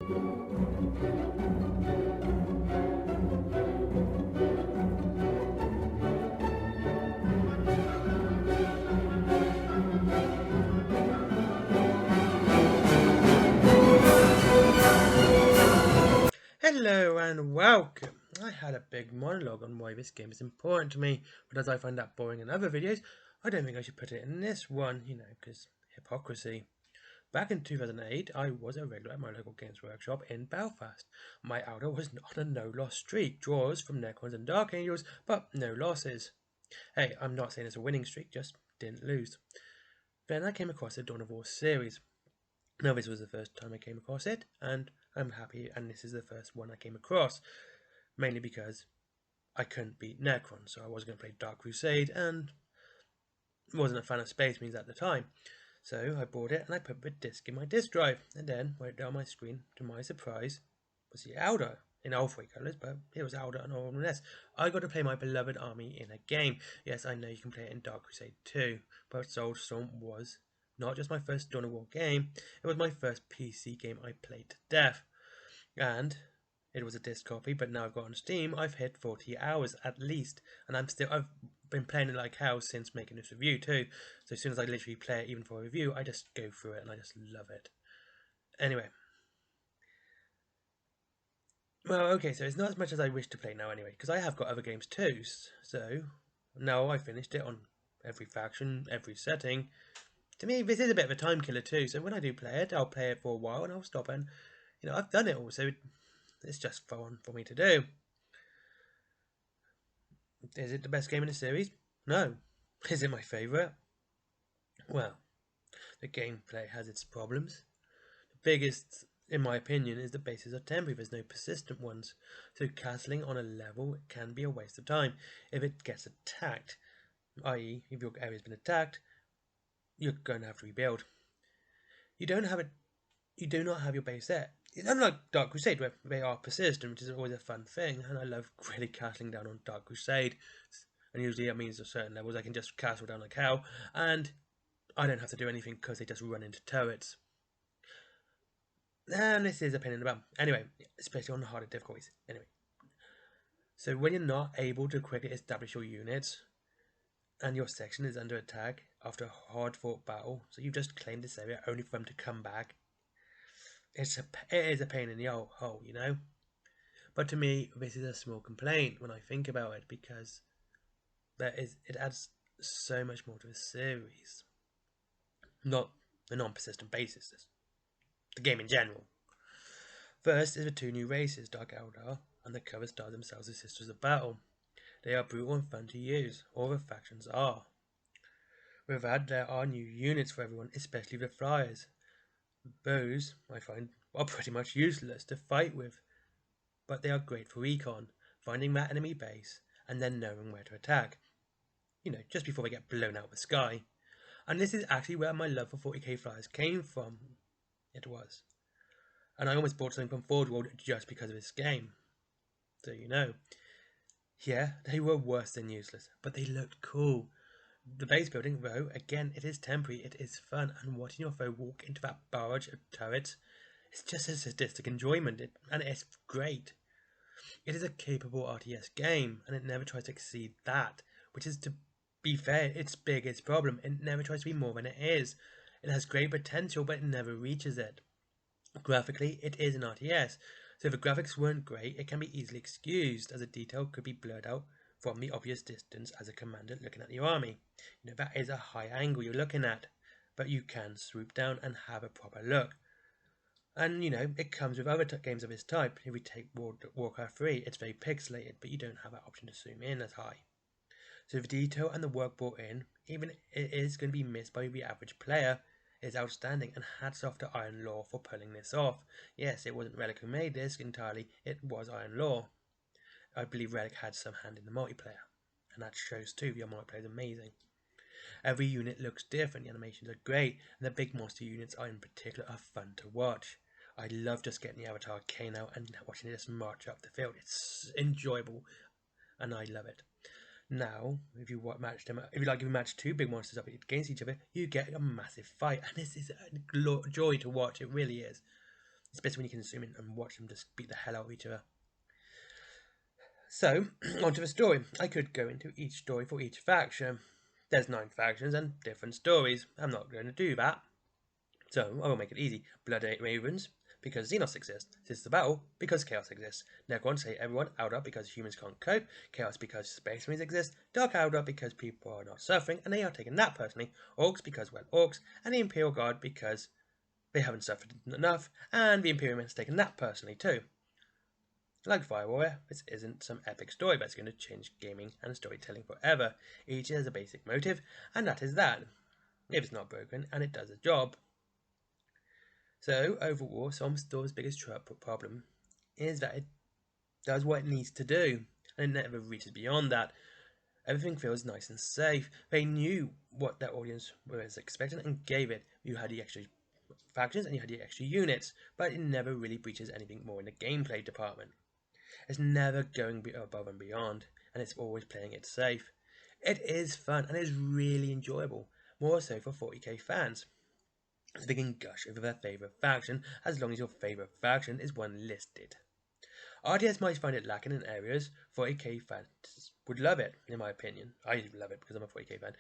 Hello and welcome. I had a big monologue on why this game is important to me, but as I find that boring in other videos, I don't think I should put it in this one, because hypocrisy. Back in 2008, I was a regular at my local games workshop in Belfast. My outer was not a no-loss streak, draws from Necrons and Dark Angels, but no losses. Hey, I'm not saying it's a winning streak, just didn't lose. Then I came across the Dawn of War series. Now this was the first time I came across it, and I'm happy, and this is the first one I came across, mainly because I couldn't beat Necron, so I wasn't going to play Dark Crusade, and wasn't a fan of Space Marines at the time. So I bought it, and I put the disc in my disc drive, and then right down my screen, to my surprise, was the Elder, in all three colours, but it was Elder and all this. I got to play my beloved army in a game. Yes, I know you can play it in Dark Crusade too, but Soulstorm was not just my first Dawn of War game, it was my first PC game I played to death. And it was a disc copy, but now I've got on Steam, I've hit 40 hours at least, and I've been playing it like hell since making this review too. So as soon as I literally play it, even for a review, I just go through it and I just love it. Anyway. Well, okay, so it's not as much as I wish to play now anyway, because I have got other games too. So now I finished it on every faction, every setting. To me, this is a bit of a time killer too, so when I do play it, I'll play it for a while and I'll stop and, I've done it all, so it's just fun for me to do. Is it the best game in the series? No. Is it my favourite? Well, the gameplay has its problems. The biggest, in my opinion, is the bases are temporary. There's no persistent ones. So castling on a level can be a waste of time. If it gets attacked, i.e. if your area's been attacked, you're going to have to rebuild. You do not have your base set. Unlike Dark Crusade, where they are persistent, which is always a fun thing, and I love really castling down on Dark Crusade. And usually that means at certain levels I can just castle down like hell, and I don't have to do anything because they just run into turrets. And this is a pain in the bum. Anyway, especially on the harder difficulties. Anyway, so when you're not able to quickly establish your units, and your section is under attack after a hard-fought battle, so you've just claimed this area only for them to come back, it is a pain in the old hole, But to me, this is a small complaint when I think about it, because it adds so much more to the series. Not a non-persistent basis, the game in general. First is the two new races, Dark Eldar and the cover stars themselves as Sisters of Battle. They are brutal and fun to use, all the factions are. With that, there are new units for everyone, especially the flyers. Those, I find, are pretty much useless to fight with, but they are great for recon, finding that enemy base, and then knowing where to attack. Just before they get blown out of the sky. And this is actually where my love for 40k flyers came from. It was. And I almost bought something from Forge World just because of this game. So Yeah, they were worse than useless, but they looked cool. The base building, though, again, it is temporary, it is fun, and watching your foe walk into that barrage of turrets, it's just a sadistic enjoyment, and it's great. It is a capable RTS game, and it never tries to exceed that, which is, to be fair, its biggest problem. It never tries to be more than it is. It has great potential, but it never reaches it. Graphically, it is an RTS, so if the graphics weren't great, it can be easily excused, as a detail could be blurred out from the obvious distance as a commander looking at your army. That is a high angle you're looking at, but you can swoop down and have a proper look. And, it comes with other games of this type. If we take Warcraft 3, it's very pixelated, but you don't have that option to zoom in as high. So the detail and the work brought in, even it is going to be missed by the average player, is outstanding, and hats off to Iron Law for pulling this off. Yes, it wasn't Relic who made this entirely, it was Iron Law. I believe Relic had some hand in the multiplayer, and that shows too. The multiplayer is amazing. Every unit looks different, the animations are great, and the big monster units in particular are fun to watch. I love just getting the Avatar Kane out and watching it just march up the field. It's enjoyable, and I love it. Now, if you match two big monsters up against each other, you get a massive fight, and this is a joy to watch. It really is. especially when you can zoom in and watch them just beat the hell out of each other. So, onto the story. I could go into each story for each faction. There's 9 factions and different stories. I'm not going to do that. So, I will make it easy. Blood Ravens, because Xenos exist. Sisters of Battle, because Chaos exists. Necrons hate everyone. Elder, because humans can't cope. Chaos, because Space Marines exist. Dark Elder, because people are not suffering, and they are taking that personally. Orcs, because, well, Orcs. And the Imperial Guard, because they haven't suffered enough. And the Imperium has taken that personally, too. Like Fire Warrior, this isn't some epic story that's going to change gaming and storytelling forever. Each has a basic motive, and that is that. If it's not broken, and it does a job. So, overall, Soulstorm's biggest problem is that it does what it needs to do, and it never reaches beyond that. Everything feels nice and safe. They knew what their audience was expecting and gave it. You had the extra factions and you had the extra units, but it never really breaches anything more in the gameplay department. It's never going above and beyond, and it's always playing it safe. It is fun and it's really enjoyable, more so for 40k fans. So they can gush over their favourite faction as long as your favourite faction is one listed. RTS might find it lacking in areas. 40k fans would love it, in my opinion. I love it because I'm a 40k fan.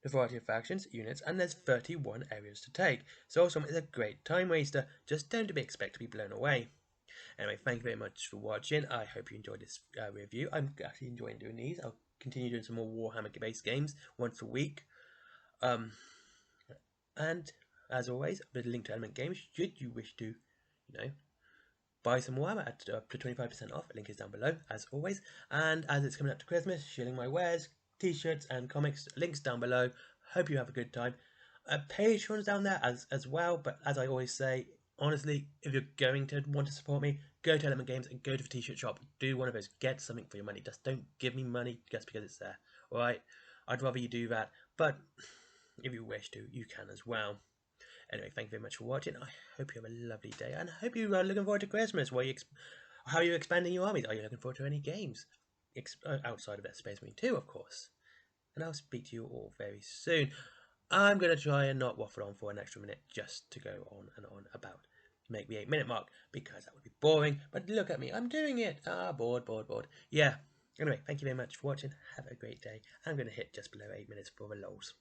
The variety of factions, units, and there's 31 areas to take. Soulstorm is a great time waster, just don't expect to be blown away. Anyway, thank you very much for watching. I hope you enjoyed this review. I'm actually enjoying doing these. I'll continue doing some more Warhammer-based games once a week. And as always, there's a link to Element Games should you wish to, buy some Warhammer at up to 25% off. Link is down below, as always. And as it's coming up to Christmas, shilling my wares, t-shirts and comics, links down below. Hope you have a good time. Patreon's down there as well, but as I always say, honestly, if you're going to want to support me, go to Element Games and go to the t-shirt shop. Do one of those. Get something for your money. Just don't give me money just because it's there. Alright? I'd rather you do that. But if you wish to, you can as well. Anyway, thank you very much for watching. I hope you have a lovely day. And I hope you are looking forward to Christmas. How are you expanding your armies? Are you looking forward to any games? Outside of that Space Marine 2, of course. And I'll speak to you all very soon. I'm going to try and not waffle on for an extra minute just to go on and on about make the 8-minute mark, because that would be boring. But look at me, I'm doing it. Bored. Yeah. Anyway, thank you very much for watching. Have a great day. I'm going to hit just below 8 minutes for the lols.